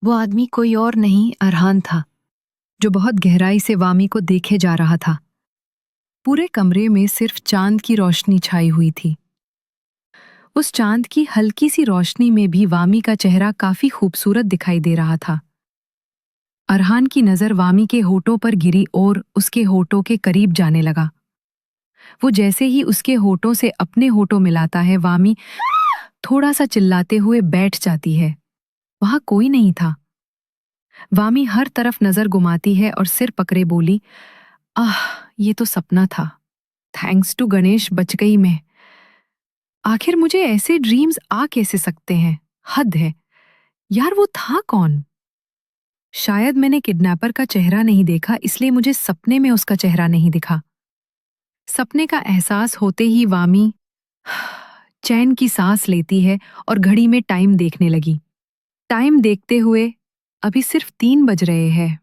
वो आदमी कोई और नहीं अरहान था, जो बहुत गहराई से वामी को देखे जा रहा था। पूरे कमरे में सिर्फ चांद की रोशनी छाई हुई थी। उस चांद की हल्की सी रोशनी में भी वामी का चेहरा काफी खूबसूरत दिखाई दे रहा था। अरहान की नजर वामी के होठों पर गिरी और उसके होठों के करीब जाने लगा। वो जैसे ही उसके होठों से अपने होठों मिलाता है, वामी थोड़ा सा चिल्लाते हुए बैठ जाती है। वहां कोई नहीं था। वामी हर तरफ नजर घुमाती है और सिर पकड़े बोली, आह, ये तो सपना था। थैंक्स टू गणेश बच गई मैं। आखिर मुझे ऐसे ड्रीम्स आ कैसे सकते हैं? हद है यार। वो था कौन? शायद मैंने किडनैपर का चेहरा नहीं देखा, इसलिए मुझे सपने में उसका चेहरा नहीं दिखा। सपने का एहसास होते ही वामी चैन की सांस लेती है और घड़ी में टाइम देखने लगी। टाइम देखते हुए अभी सिर्फ 3 बज रहे हैं।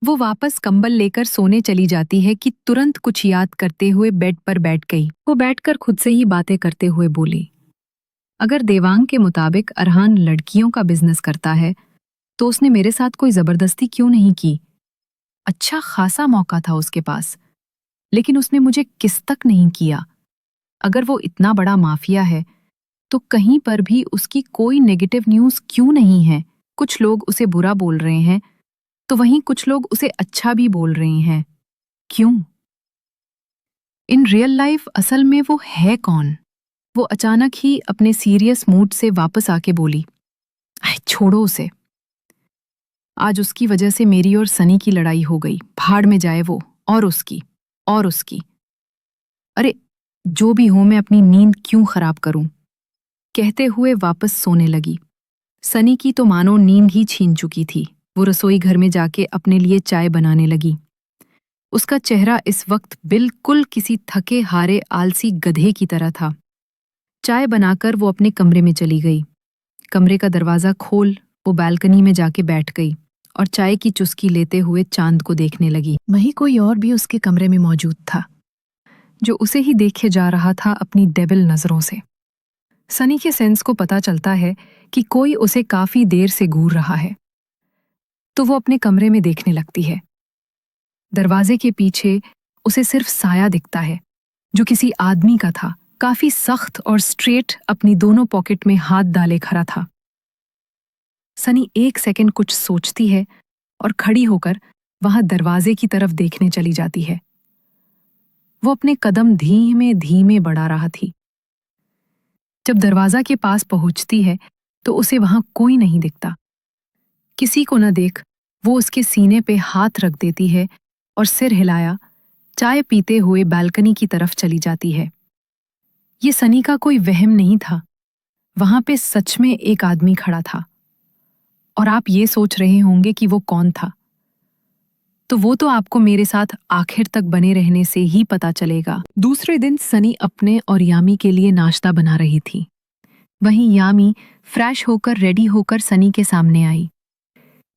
वो वापस कंबल लेकर सोने चली जाती है कि तुरंत कुछ याद करते हुए बेड पर बैठ गई। वो बैठकर खुद से ही बातें करते हुए बोली, अगर देवांग के मुताबिक अरहान लड़कियों का बिजनेस करता है, तो उसने मेरे साथ कोई जबरदस्ती क्यों नहीं की? अच्छा खासा मौका था उसके पास, लेकिन उसने मुझे किस तक नहीं किया। अगर वो इतना बड़ा माफिया है, तो कहीं पर भी उसकी कोई नेगेटिव न्यूज क्यों नहीं है? कुछ लोग उसे बुरा बोल रहे हैं, तो वहीं कुछ लोग उसे अच्छा भी बोल रहे हैं। क्यों? इन रियल लाइफ असल में वो है कौन? वो अचानक ही अपने सीरियस मूड से वापस आके बोली, छोड़ो उसे। आज उसकी वजह से मेरी और सनी की लड़ाई हो गई। भाड़ में जाए वो, और उसकी। अरे, जो भी हो, मैं अपनी नींद क्यों खराब करूं? कहते हुए वापस सोने लगी। सनी की तो मानो नींद ही छीन चुकी थी। वो रसोई घर में जाके अपने लिए चाय बनाने लगी। उसका चेहरा इस वक्त बिल्कुल किसी थके हारे आलसी गधे की तरह था। चाय बनाकर वो अपने कमरे में चली गई। कमरे का दरवाजा खोल वो बालकनी में जाके बैठ गई और चाय की चुस्की लेते हुए चांद को देखने लगी। वहीं कोई और भी उसके कमरे में मौजूद था, जो उसे ही देखे जा रहा था अपनी डेविल नजरों से। सनी के सेंस को पता चलता है कि कोई उसे काफी देर से घूर रहा है, तो वो अपने कमरे में देखने लगती है। दरवाजे के पीछे उसे सिर्फ साया दिखता है, जो किसी आदमी का था। काफी सख्त और स्ट्रेट, अपनी दोनों पॉकेट में हाथ डाले खड़ा था। सनी 1 सेकंड कुछ सोचती है और खड़ी होकर वहां दरवाजे की तरफ देखने चली जाती है। वो अपने कदम धीमे धीमे बढ़ा रहा थी। जब दरवाजा के पास पहुंचती है, तो उसे वहां कोई नहीं दिखता। किसी को न देख वो उसके सीने पे हाथ रख देती है और सिर हिलाया चाय पीते हुए बालकनी की तरफ चली जाती है। ये सनी का कोई वहम नहीं था। वहां पे सच में एक आदमी खड़ा था। और आप ये सोच रहे होंगे कि वो कौन था, तो वो तो आपको मेरे साथ आखिर तक बने रहने से ही पता चलेगा। दूसरे दिन सनी अपने और यामी के लिए नाश्ता बना रही थी। वहीं यामी फ्रेश होकर रेडी होकर सनी के सामने आई।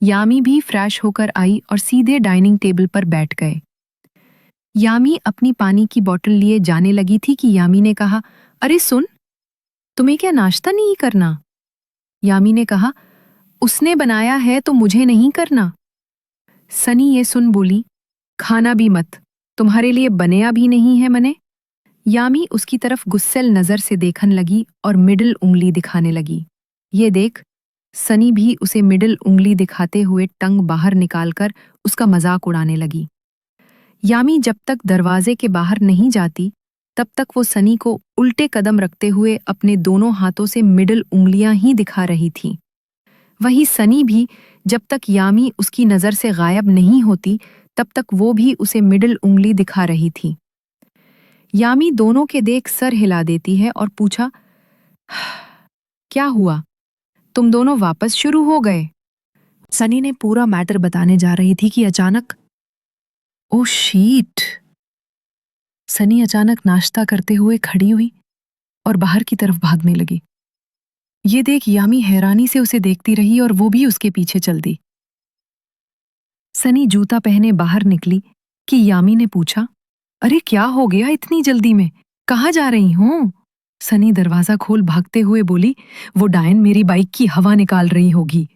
यामी भी फ्रेश होकर आई और सीधे डाइनिंग टेबल पर बैठ गए। यामी अपनी पानी की बोतल लिए जाने लगी थी कि यामी ने कहा, अरे सुन, तुम्हें क्या नाश्ता नहीं करना? यामी ने कहा, उसने बनाया है तो मुझे नहीं करना। सनी ये सुन बोली, खाना भी मत, तुम्हारे लिए बनया भी नहीं है मने। यामी उसकी तरफ गुस्सेल नजर से देखने लगी और मिडिल उंगली दिखाने लगी। ये देख। सनी भी उसे मिडिल उंगली दिखाते हुए टंग बाहर निकालकर उसका मजाक उड़ाने लगी। यामी जब तक दरवाजे के बाहर नहीं जाती, तब तक वो सनी को उल्टे कदम रखते हुए अपने दोनों हाथों से मिडिल उंगलियां ही दिखा रही थी। वहीं सनी भी जब तक यामी उसकी नजर से गायब नहीं होती, तब तक वो भी उसे मिडिल उंगली दिखा रही थी। यामी दोनों के देख सर हिला देती है और पूछा, क्या हुआ? तुम दोनों वापस शुरू हो गए? सनी ने पूरा मैटर बताने जा रही थी कि अचानक, ओ शीट। सनी अचानक नाश्ता करते हुए खड़ी हुई और बाहर की तरफ भागने लगी। ये देख यामी हैरानी से उसे देखती रही और वो भी उसके पीछे चल दी। सनी जूता पहने बाहर निकली कि यामी ने पूछा, अरे क्या हो गया इतनी जल्दी में? कहाँ जा रही हूँ? सनी दरवाजा खोल भागते हुए बोली, वो डायन मेरी बाइक की हवा निकाल रही होगी।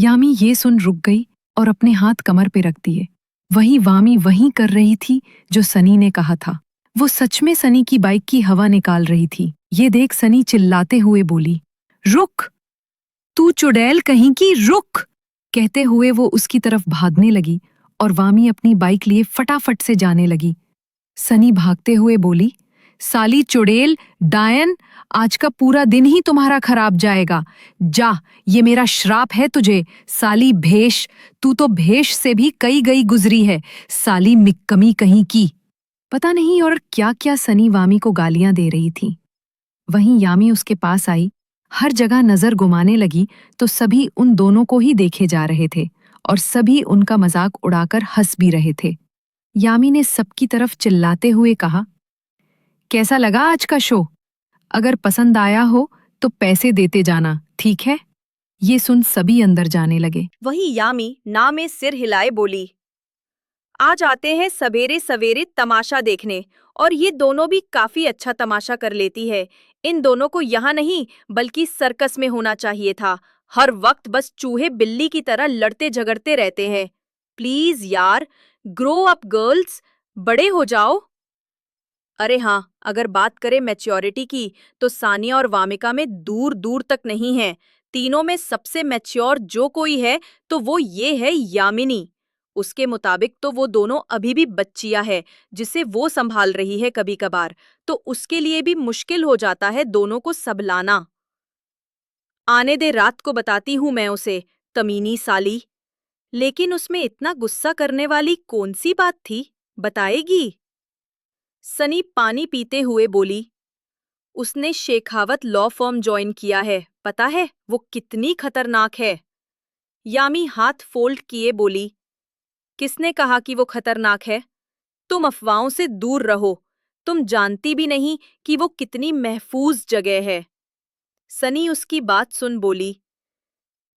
यामी ये सुन रुक गई और अपने हाथ कमर पे रख दिए। वही वामी वही कर रही थी जो सनी ने कहा था। वो सच में सनी की बाइक की हवा निकाल रही थी। ये देख सनी चिल्लाते हुए बोली, रुक, तू चुड़ैल कहीं की, रुक! कहते हुए वो उसकी तरफ भागने लगी और वामी अपनी बाइक लिए फटाफट से जाने लगी। सनी भागते हुए बोली, साली चुड़ैल, डायन, आज का पूरा दिन ही तुम्हारा खराब जाएगा। जा, ये मेरा श्राप है तुझे, साली भेष, तू तो भेष से भी कई गई गुजरी है, साली निक्कमी कहीं की। पता नहीं और क्या क्या सनी वामी को गालियां दे रही थी। वहीं यामी उसके पास आई, हर जगह नजर घुमाने लगी तो सभी उन दोनों को ही देखे जा रहे थे और सभी उनका मजाक उड़ाकर हंस भी रहे थे। यामी ने सबकी तरफ चिल्लाते हुए कहा, कैसा लगा आज का शो? अगर पसंद आया हो तो पैसे देते जाना, ठीक है? ये सुन सभी अंदर जाने लगे। वही यामी ना में सिर हिलाए बोली, आज आते हैं सवेरे सवेरे तमाशा देखने, और ये दोनों भी काफी अच्छा तमाशा कर लेती है। इन दोनों को यहाँ नहीं बल्कि सर्कस में होना चाहिए था। हर वक्त बस चूहे बिल्ली की तरह लड़ते झगड़ते रहते हैं। प्लीज यार, ग्रो अप गर्ल्स, बड़े हो जाओ। अरे हाँ, अगर बात करें मैच्योरिटी की तो सानिया और वामिका में दूर दूर तक नहीं है। तीनों में सबसे मैच्योर जो कोई है तो वो ये है यामिनी। उसके मुताबिक तो वो दोनों अभी भी बच्चियां है जिसे वो संभाल रही है कभी कभार, तो उसके लिए भी मुश्किल हो जाता है दोनों को सबलाना। आने दे, रात को बताती हूँ मैं उसे, कमीनी साली। लेकिन उसमें इतना गुस्सा करने वाली कौन सी बात थी, बताएगी? सनी पानी पीते हुए बोली, उसने शेखावत लॉ फर्म ज्वाइन किया है, पता है वो कितनी खतरनाक है? यामी हाथ फोल्ड किए बोली, किसने कहा कि वो खतरनाक है? तुम अफवाहों से दूर रहो, तुम जानती भी नहीं कि वो कितनी महफूज जगह है। सनी उसकी बात सुन बोली,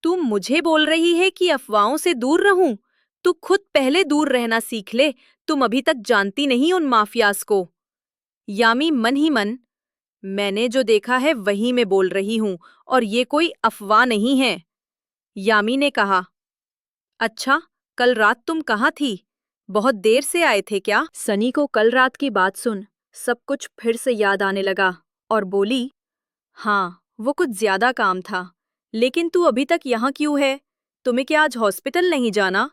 तुम मुझे बोल रही है कि अफवाहों से दूर रहूं? तू खुद पहले दूर रहना सीख ले, तुम अभी तक जानती नहीं उन माफियाज को। यामी मन ही मन, मैंने जो देखा है वही मैं बोल रही हूं, और ये कोई अफवाह नहीं है। यामी ने कहा, अच्छा, कल रात तुम कहाँ थी? बहुत देर से आए थे क्या? सनी को कल रात की बात सुन सब कुछ फिर से याद आने लगा और बोली, हाँ, वो कुछ ज्यादा काम था। लेकिन तू अभी तक यहाँ क्यों है? तुम्हें क्या आज हॉस्पिटल नहीं जाना?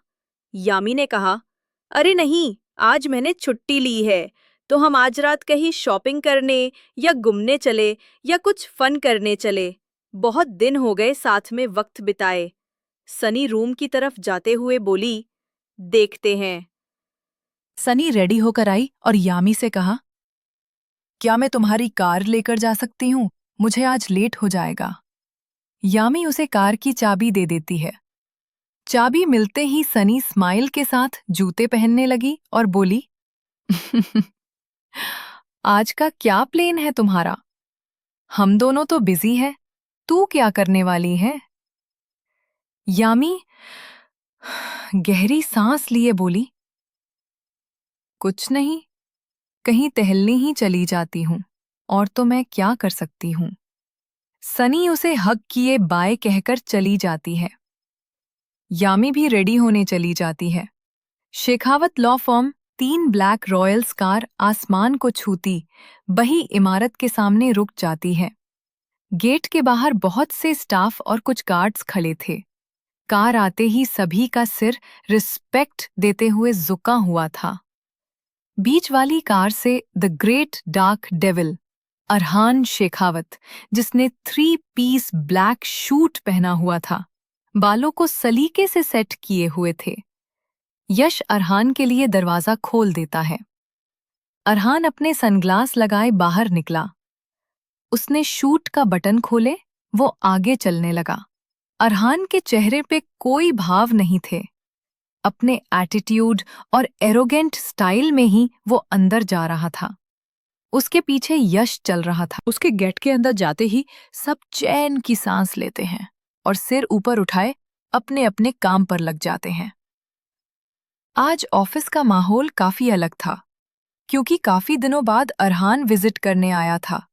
यामी ने कहा, अरे नहीं, आज मैंने छुट्टी ली है, तो हम आज रात कहीं शॉपिंग करने या घूमने चले या कुछ फन करने चले। बहुत दिन हो गए साथ में वक्त बिताए। सनी रूम की तरफ जाते हुए बोली, देखते हैं। सनी रेडी होकर आई और यामी से कहा, क्या मैं तुम्हारी कार लेकर जा सकती हूँ? मुझे आज लेट हो जाएगा। यामी उसे कार की चाबी दे देती है। चाबी मिलते ही सनी स्माइल के साथ जूते पहनने लगी और बोली, आज का क्या प्लेन है तुम्हारा? हम दोनों तो बिजी हैं, तू क्या करने वाली है? यामी गहरी सांस लिए बोली, कुछ नहीं, कहीं टहलने ही चली जाती हूँ, और तो मैं क्या कर सकती हूँ। सनी उसे हग किए बाय कहकर चली जाती है। यामी भी रेडी होने चली जाती है। Shekhawat law firm 3 black Royals car आसमान को छूती बही इमारत के सामने रुक जाती है। गेट के बाहर बहुत से स्टाफ और कुछ गार्ड्स खड़े थे। कार आते ही सभी का सिर रिस्पेक्ट देते हुए झुका हुआ था। बीच वाली कार से the great dark devil Arhan Shekhawat, जिसने 3 पीस ब्लैक शूट पहना हुआ था, बालों को सलीके से सेट किए हुए थे। यश अरहान के लिए दरवाजा खोल देता है। अरहान अपने सनग्लास लगाए बाहर निकला। उसने शूट का बटन खोले, वो आगे चलने लगा। अरहान के चेहरे पे कोई भाव नहीं थे। अपने एटीट्यूड और एरोगेंट स्टाइल में ही वो अंदर जा रहा था। उसके पीछे यश चल रहा था। उसके गेट के अंदर जाते ही सब चैन की सांस लेते हैं और सिर ऊपर उठाए अपने अपने काम पर लग जाते हैं। आज ऑफिस का माहौल काफी अलग था, क्योंकि काफी दिनों बाद अरहान विजिट करने आया था।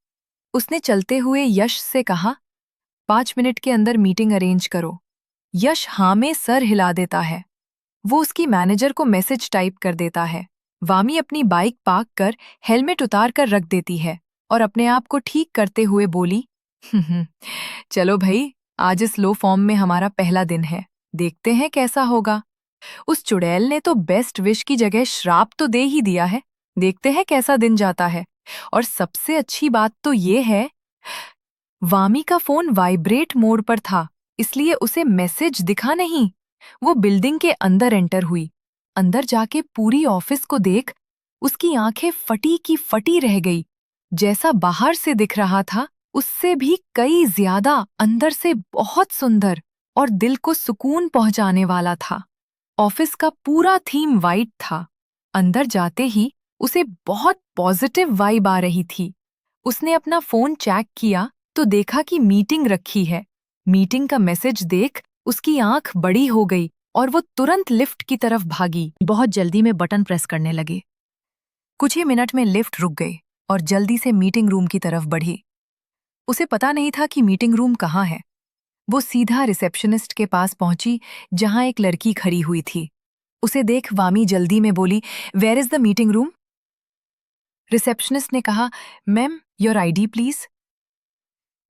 उसने चलते हुए यश से कहा, 5 मिनट के अंदर मीटिंग अरेंज करो। यश हाँ में सर हिला देता है। वो उसकी मैनेजर को मैसेज टाइप कर देता है। वामी अपनी बाइक पार्क कर हेलमेट उतार कर रख देती है और अपने आप को ठीक करते हुए बोली, चलो भाई, आज इस लो फॉर्म में हमारा पहला दिन है, देखते हैं कैसा होगा। उस चुड़ैल ने तो बेस्ट विश की जगह श्राप तो दे ही दिया है, देखते हैं कैसा दिन जाता है। और सबसे अच्छी बात तो ये है, वामी का फोन वाइब्रेट मोड पर था, इसलिए उसे मैसेज दिखा नहीं। वो बिल्डिंग के अंदर एंटर हुई। अंदर जाके पूरी ऑफिस को देख उसकी आंखें फटी की फटी रह गई। जैसा बाहर से दिख रहा था उससे भी कई ज्यादा अंदर से बहुत सुंदर और दिल को सुकून पहुंचाने वाला था। ऑफिस का पूरा थीम वाइट था। अंदर जाते ही उसे बहुत पॉजिटिव वाइब आ रही थी। उसने अपना फोन चेक किया तो देखा कि मीटिंग रखी है। मीटिंग का मैसेज देख उसकी आंख बड़ी हो गई और वो तुरंत लिफ्ट की तरफ भागी। बहुत जल्दी में बटन प्रेस करने लगे। कुछ ही मिनट में लिफ्ट रुक गई और जल्दी से मीटिंग रूम की तरफ बढ़ी। उसे पता नहीं था कि मीटिंग रूम कहाँ है। वो सीधा रिसेप्शनिस्ट के पास पहुंची जहां एक लड़की खड़ी हुई थी। उसे देख वामी जल्दी में बोली, where is the meeting room? Receptionist ने कहा, ma'am your ID please.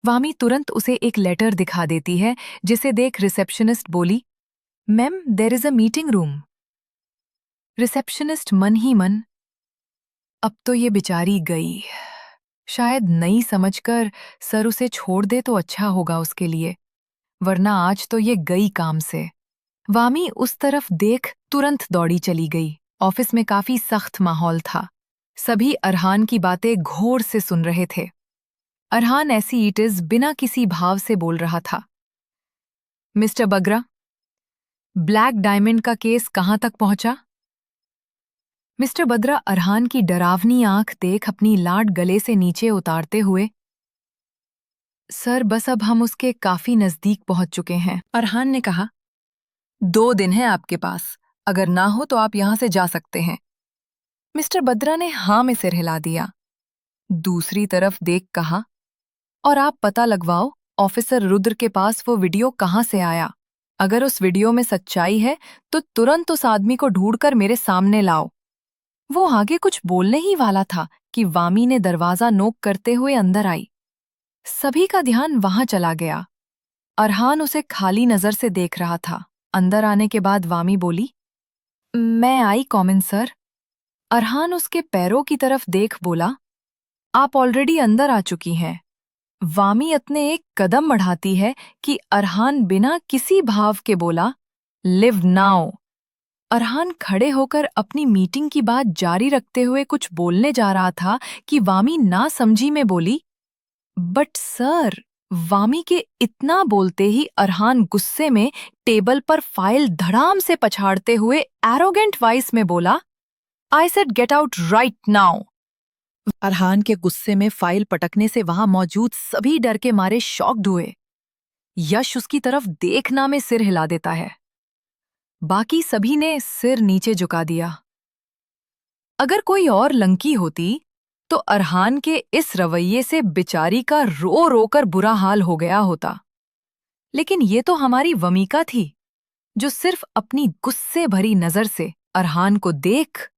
Vami तुरंत उसे एक लेटर दिखा देती है, जिसे देख रिसेप्शनिस्ट बोली, ma'am there is a meeting room. Receptionist मन ही मन, अब तो ये बेचारी गई। शायद नहीं समझकर सर उसे छोड़ दे तो अच्छा होगा उसके लिए, वरना आज तो ये गई काम से। वामी उस तरफ देख तुरंत दौड़ी चली गई। ऑफिस में काफी सख्त माहौल था। सभी अरहान की बातें घोर से सुन रहे थे। अरहान ऐसी ईटिस बिना किसी भाव से बोल रहा था, मिस्टर बगरा, ब्लैक डायमंड का केस कहाँ तक पहुंचा? मिस्टर बद्रा अरहान की डरावनी आंख देख अपनी लाड गले से नीचे उतारते हुए, सर बस अब हम उसके काफी नजदीक पहुंच चुके हैं। अरहान ने कहा, 2 दिन है आपके पास, अगर ना हो तो आप यहां से जा सकते हैं। मिस्टर बद्रा ने हाँ में सिर हिला दिया। दूसरी तरफ देख कहा, और आप पता लगवाओ ऑफिसर रुद्र के पास वो वीडियो कहाँ से आया। अगर उस वीडियो में सच्चाई है तो तुरंत उस आदमी को ढूंढकर मेरे सामने लाओ। वो आगे कुछ बोलने ही वाला था कि वामी ने दरवाजा नोक करते हुए अंदर आई। सभी का ध्यान वहां चला गया। अरहान उसे खाली नजर से देख रहा था। अंदर आने के बाद वामी बोली, मैं आई कॉमन सर। अरहान उसके पैरों की तरफ देख बोला, आप ऑलरेडी अंदर आ चुकी हैं। वामी अपने एक कदम बढ़ाती है कि अरहान बिना किसी भाव के बोला, लिव नाउ। अरहान खड़े होकर अपनी मीटिंग की बात जारी रखते हुए कुछ बोलने जा रहा था कि वामी ना समझी में बोली, बट सर। वामी के इतना बोलते ही अरहान गुस्से में टेबल पर फाइल धड़ाम से पछाड़ते हुए एरोगेंट वॉइस में बोला, I said get out right now. Arhan के गुस्से में फाइल पटकने से वहां मौजूद सभी डर के मारे शॉक्ड हुए। यश उसकी तरफ देखना में सिर हिला देता है। बाकी सभी ने सिर नीचे झुका दिया। अगर कोई और लंकी होती तो अरहान के इस रवैये से बेचारी का रो रो कर बुरा हाल हो गया होता। लेकिन ये तो हमारी वमीका थी, जो सिर्फ अपनी गुस्से भरी नजर से अरहान को देख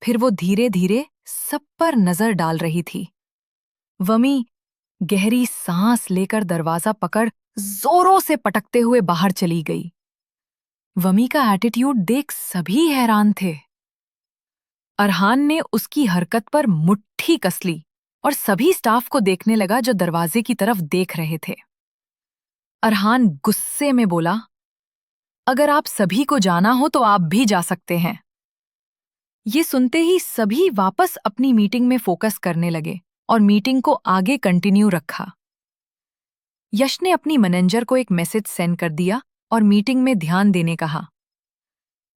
फिर वो धीरे धीरे सब पर नजर डाल रही थी। वमी गहरी सांस लेकर दरवाजा पकड़ जोरों से पटकते हुए बाहर चली गई। वमी का एटीट्यूड देख सभी हैरान थे। अरहान ने उसकी हरकत पर मुट्ठी कस ली और सभी स्टाफ को देखने लगा जो दरवाजे की तरफ देख रहे थे। अरहान गुस्से में बोला, अगर आप सभी को जाना हो तो आप भी जा सकते हैं। ये सुनते ही सभी वापस अपनी मीटिंग में फोकस करने लगे और मीटिंग को आगे कंटिन्यू रखा। यश ने अपनी मैनेजर को एक मैसेज सेंड कर दिया और मीटिंग में ध्यान देने कहा।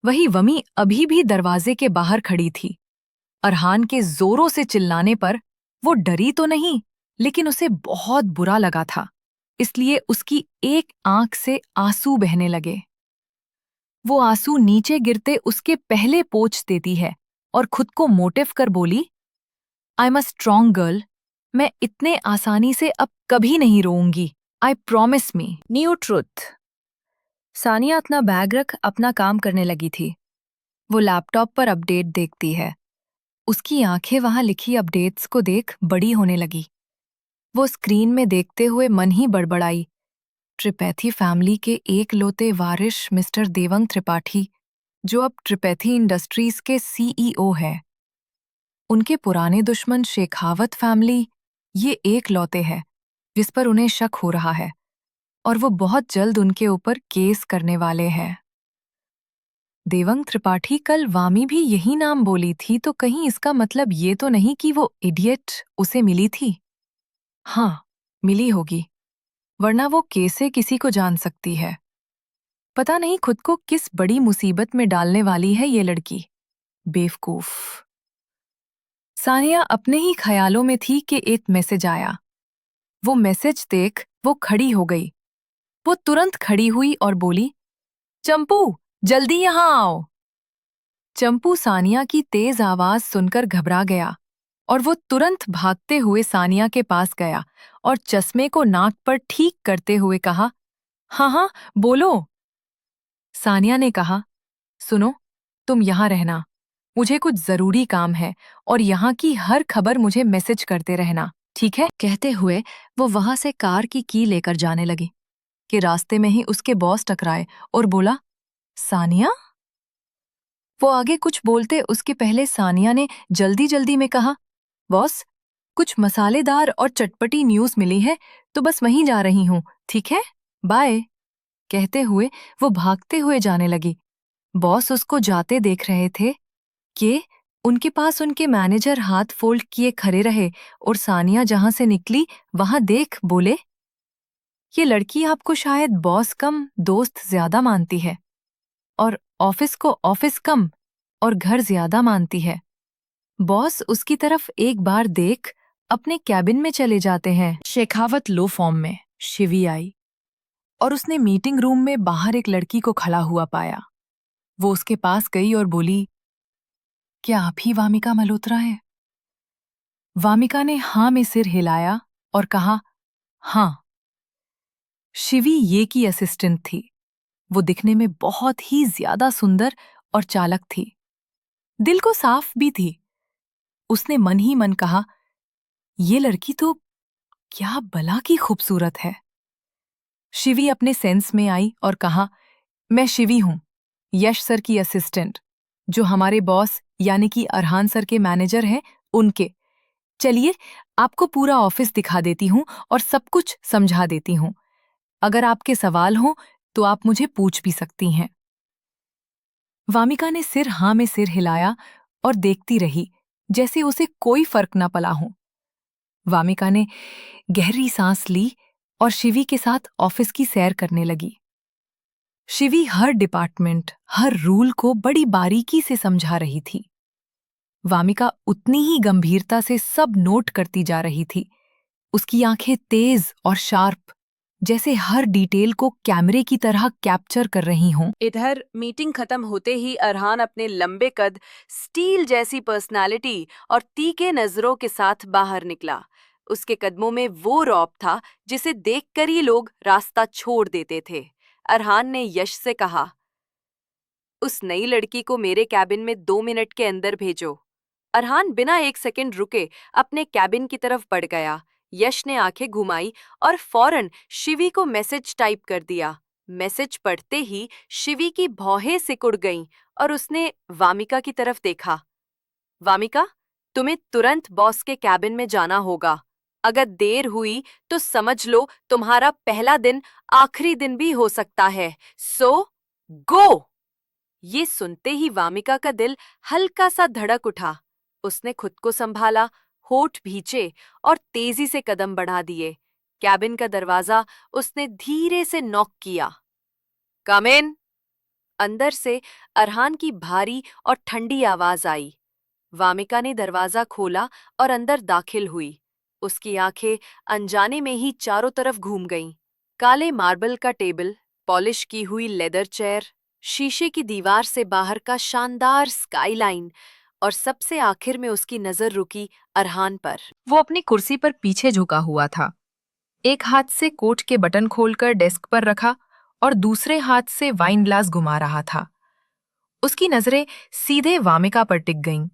वही वमी अभी भी दरवाजे के बाहर खड़ी थी। अरहान के जोरों से चिल्लाने पर वो डरी तो नहीं, लेकिन उसे बहुत बुरा लगा था, इसलिए उसकी एक आंख से आंसू बहने लगे। वो आंसू नीचे गिरते उसके पहले पोंछ देती है और खुद को मोटिव कर बोली, I am a strong girl. मैं इतने आसानी से अब कभी नहीं रोऊंगी। I promise me. New truth. Sania अपना बैग रख अपना काम करने लगी थी। वो लैपटॉप पर अपडेट देखती है। उसकी आंखें वहां लिखी अपडेट्स को देख बड़ी होने लगी। वो स्क्रीन में देखते हुए मन ही बड़बड़ाई। त्रिपैथी फैमिली के एकलौते वारिस मिस्टर देवंग त्रिपाठी, जो अब त्रिपैथी इंडस्ट्रीज के सीईओ हैं। उनके पुराने दुश्मन शेखावत फैमिली ये एकलौते हैं जिस पर उन्हें शक हो रहा है, और वो बहुत जल्द उनके ऊपर केस करने वाले हैं। देवंग त्रिपाठी कल वामी भी यही नाम बोली थी, तो कहीं इसका मतलब ये तो नहीं कि वो इडियट उसे मिली थी? हाँ, मिली होगी, वरना वो कैसे किसी को जान सकती है। पता नहीं खुद को किस बड़ी मुसीबत में डालने वाली है ये लड़की। बेवकूफ। सानिया अपने ही ख्यालों में थी कि एक मैसेज आया। वो मैसेज देख वो खड़ी हो गई। वो तुरंत खड़ी हुई और बोली, चंपू, जल्दी यहाँ आओ। चंपू सानिया की तेज आवाज सुनकर घबरा गया और वो तुरंत भागते हुए सानिया के पास गया और चश्मे को नाक पर ठीक करते हुए कहा, हाँ हाँ, बोलो। सानिया ने कहा, सुनो, तुम यहाँ रहना, मुझे कुछ जरूरी काम है और यहाँ की हर खबर मुझे मैसेज करते रहना, ठीक है? कहते हुए वो वहां से कार की लेकर जाने लगी कि रास्ते में ही उसके बॉस टकराए और बोला, सानिया? वो आगे कुछ बोलते उसके पहले सानिया ने जल्दी जल्दी में कहा, बॉस, कुछ मसालेदार और चटपटी न्यूज़ मिली है, तो बस वहीं जा रही हूँ, ठीक है? बाय। कहते हुए वो भागते हुए जाने लगी। बॉस उसको जाते देख रहे थे कि उनके पास उनके मैनेजर हाथ फोल्ड किए खड़े रहे और सानिया जहां से निकली वहां देख बोले, ये लड़की आपको शायद बॉस कम दोस्त ज्यादा मानती है और ऑफिस को ऑफिस कम और घर ज्यादा मानती है। बॉस उसकी तरफ एक बार देख अपने कैबिन में चले जाते हैं। शेखावत लो फॉर्म में शिवी आई और उसने मीटिंग रूम में बाहर एक लड़की को खड़ा हुआ पाया। वो उसके पास गई और बोली, क्या आप ही वामिका मल्होत्रा हैं? वामिका ने हाँ में सिर हिलाया और कहा, हाँ। शिवी ये की असिस्टेंट थी। वो दिखने में बहुत ही ज्यादा सुंदर और चालाक थी। दिल को साफ भी थी। उसने मन ही मन कहा, ये लड़की तो क्या भला की खूबसूरत है। शिवी अपने सेंस में आई और कहा, मैं शिवी हूं, यश सर की असिस्टेंट, जो हमारे बॉस यानी कि अरहान सर के मैनेजर हैं, उनके। चलिए, आपको पूरा ऑफिस दिखा देती हूं और सब कुछ समझा देती हूं। अगर आपके सवाल हों तो आप मुझे पूछ भी सकती हैं। वामिका ने सिर हाँ में सिर हिलाया और देखती रही जैसे उसे कोई फर्क न पड़ा हो। वामिका ने गहरी सांस ली और शिवी के साथ ऑफिस की सैर करने लगी। शिवी हर डिपार्टमेंट, हर रूल को बड़ी बारीकी से समझा रही थी। वामिका उतनी ही गंभीरता से सब नोट करती जा रही थी। उसकी आंखें तेज और शार्प, जैसे हर डिटेल को कैमरे की तरह कैप्चर कर रही हों। इधर मीटिंग खत्म होते ही अरहान अपने लंबे कद, स्टील जैसी पर्सनालिटी और तीखे नजरों के साथ बाहर निकला। उसके कदमों में वो रौब था जिसे देखकर ही लोग रास्ता छोड़ देते थे। अरहान ने यश से कहा, उस नई लड़की को मेरे कैबिन में 2 मिनट के अंदर भेजो। अरहान बिना एक सेकंड रुके अपने कैबिन की तरफ बढ़ गया। यश ने आंखें घुमाई और फौरन शिवी को मैसेज टाइप कर दिया। मैसेज पढ़ते ही शिवी की भौहें सिकुड़ गईं और उसने वामिका की तरफ देखा। वामिका, तुम्हें तुरंत बॉस के कैबिन में जाना होगा। अगर देर हुई तो समझ लो तुम्हारा पहला दिन आखिरी दिन भी हो सकता है। सो गो। ये सुनते ही वामिका का दिल हल्का सा धड़क उठा। उसने खुद को संभाला, होठ भींचे और तेजी से कदम बढ़ा दिए। कैबिन का दरवाजा उसने धीरे से नॉक किया। कम इन। अंदर से अरहान की भारी और ठंडी आवाज आई। वामिका ने दरवाजा खोला और अंदर दाखिल हुई। उसकी आंखें अनजाने में ही चारों तरफ घूम गईं। काले मार्बल का टेबल, पॉलिश की हुई लेदर चेयर, शीशे की दीवार से बाहर का शानदार स्काईलाइन, और सबसे आखिर में उसकी नजर रुकी अरहान पर। वो अपनी कुर्सी पर पीछे झुका हुआ था, एक हाथ से कोट के बटन खोलकर डेस्क पर रखा और दूसरे हाथ से वाइन ग्लास घुमा रहा था। उसकी नजरें सीधे वामिका पर टिक गईं।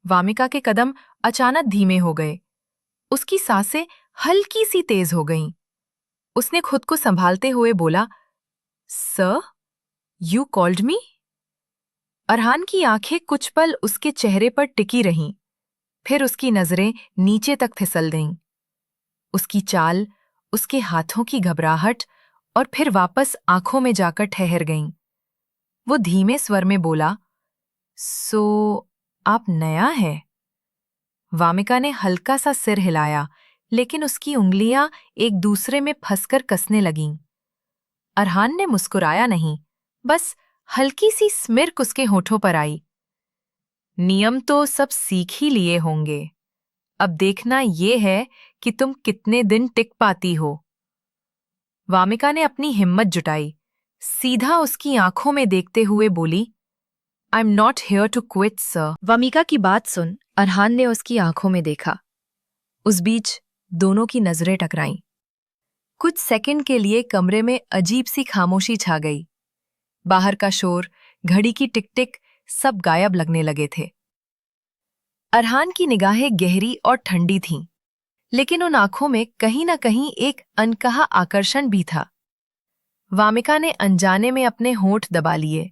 वामिका के कदम अचानक धीमे हो गए। उसकी सांसें हल्की सी तेज हो गईं। उसने खुद को संभालते हुए बोला, sir, you called me? Arhan की आंखें कुछ पल उसके चेहरे पर टिकी रहीं, फिर उसकी नजरें नीचे तक फिसल गईं। उसकी चाल, उसके हाथों की घबराहट और फिर वापस आंखों में जाकर ठहर गईं। वो धीमे स्वर में बोला, सो आप नया है? वामिका ने हल्का सा सिर हिलाया, लेकिन उसकी उंगलियां एक दूसरे में फंसकर कसने लगीं। अरहान ने मुस्कुराया नहीं, बस हल्की सी स्मिर्क उसके होठों पर आई। नियम तो सब सीख ही लिए होंगे, अब देखना ये है कि तुम कितने दिन टिक पाती हो। वामिका ने अपनी हिम्मत जुटाई, सीधा उसकी आंखों में देखते हुए बोली, I am not here to quit sir. Vamika की बात सुन अरहान ने उसकी आंखों में देखा। उस बीच दोनों की नजरें टकराईं। कुछ सेकंड के लिए कमरे में अजीब सी खामोशी छा गई। बाहर का शोर, घड़ी की टिक टिक सब गायब लगने लगे थे। अरहान की निगाहें गहरी और ठंडी थीं, लेकिन उन आंखों में कहीं न कहीं एक अनकहा आकर्षण भी था। वामिका ने अनजाने में अपने होंठ दबा लिए।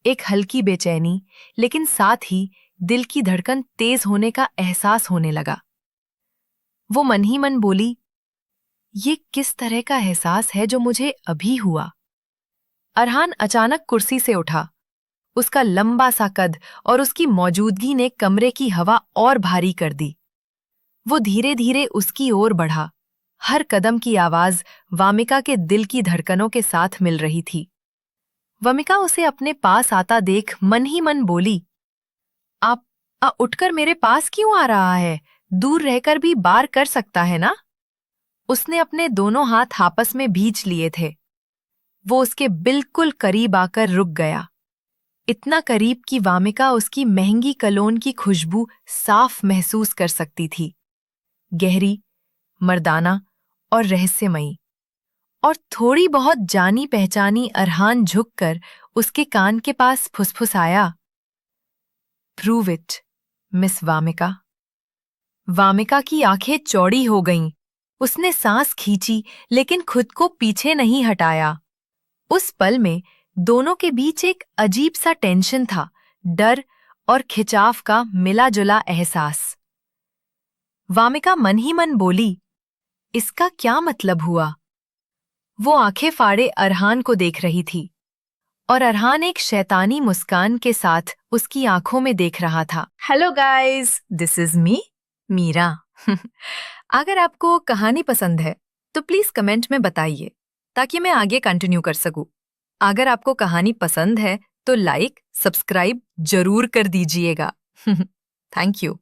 एक हल्की बेचैनी, लेकिन साथ ही दिल की धड़कन तेज होने का एहसास होने लगा। वो मन ही मन बोली, ये किस तरह का एहसास है जो मुझे अभी हुआ? अरहान अचानक कुर्सी से उठा। उसका लंबा सा कद और उसकी मौजूदगी ने कमरे की हवा और भारी कर दी। वो धीरे धीरे उसकी ओर बढ़ा। हर कदम की आवाज वामिका के दिल की धड़कनों के साथ मिल रही थी। वामिका उसे अपने पास आता देख मन ही मन बोली, आप उठकर मेरे पास क्यों आ रहा है? दूर रहकर भी बार कर सकता है ना? उसने अपने दोनों हाथ आपस में भींच लिए थे। वो उसके बिल्कुल करीब आकर रुक गया, इतना करीब कि वामिका उसकी महंगी कलोन की खुशबू साफ महसूस कर सकती थी। गहरी, मर्दाना और रहस्यमयी। और थोड़ी बहुत जानी पहचानी। अरहान झुककर उसके कान के पास फुसफुसाया, prove it, miss Vamika. Vamika की आंखें चौड़ी हो गईं। उसने सांस खींची, लेकिन खुद को पीछे नहीं हटाया। उस पल में दोनों के बीच एक अजीब सा टेंशन था, डर और खिंचाव का मिला जुला एहसास। वामिका मन ही मन बोली, इसका क्या मतलब हुआ? वो आंखें फाड़े अरहान को देख रही थी, और अरहान एक शैतानी मुस्कान के साथ उसकी आंखों में देख रहा था। Hello guys, this is me, Meera. अगर आपको कहानी पसंद है तो प्लीज कमेंट में बताइए, ताकि मैं आगे कंटिन्यू कर सकूं। अगर आपको कहानी पसंद है तो लाइक, सब्सक्राइब जरूर कर दीजिएगा। Thank you.